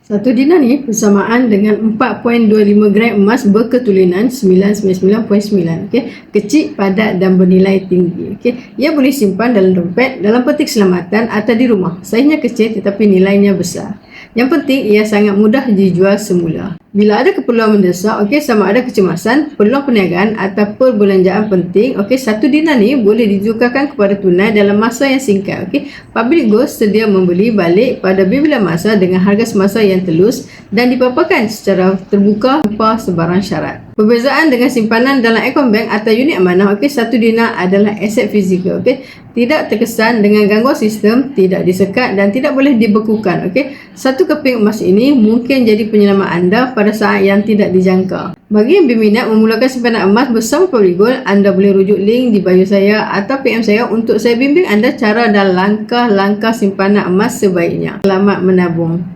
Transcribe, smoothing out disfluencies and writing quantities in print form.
Satu dinar ni bersamaan dengan 4.25 gram emas berketulinan 999.9. Okey, kecil, padat dan bernilai tinggi. Okey, ia boleh simpan dalam dompet, dalam peti keselamatan atau di rumah. Saiznya kecil tetapi nilainya besar. Yang penting ia sangat mudah dijual semula. Bila ada keperluan mendesak, okey, sama ada kecemasan, peluang perniagaan atau perbelanjaan penting, okey, satu dinar ni boleh ditukarkan kepada tunai dalam masa yang singkat. Okey, Public Goods sedia membeli balik pada bila masa dengan harga semasa yang telus dan dipaparkan secara terbuka tanpa sebarang syarat. Perbezaan dengan simpanan dalam akaun bank atau unit amanah, okey, satu dinar adalah aset fizikal, okey, tidak terkesan dengan gangguan sistem, tidak disekat dan tidak boleh dibekukan. Okey, satu keping emas ini mungkin jadi penyelamat anda pada saat yang tidak dijangka. Bagi yang berminat memulakan simpanan emas bersama Public Gold, anda boleh rujuk link di bio saya atau PM saya untuk saya bimbing anda cara dan langkah-langkah simpanan emas sebaiknya. Selamat menabung.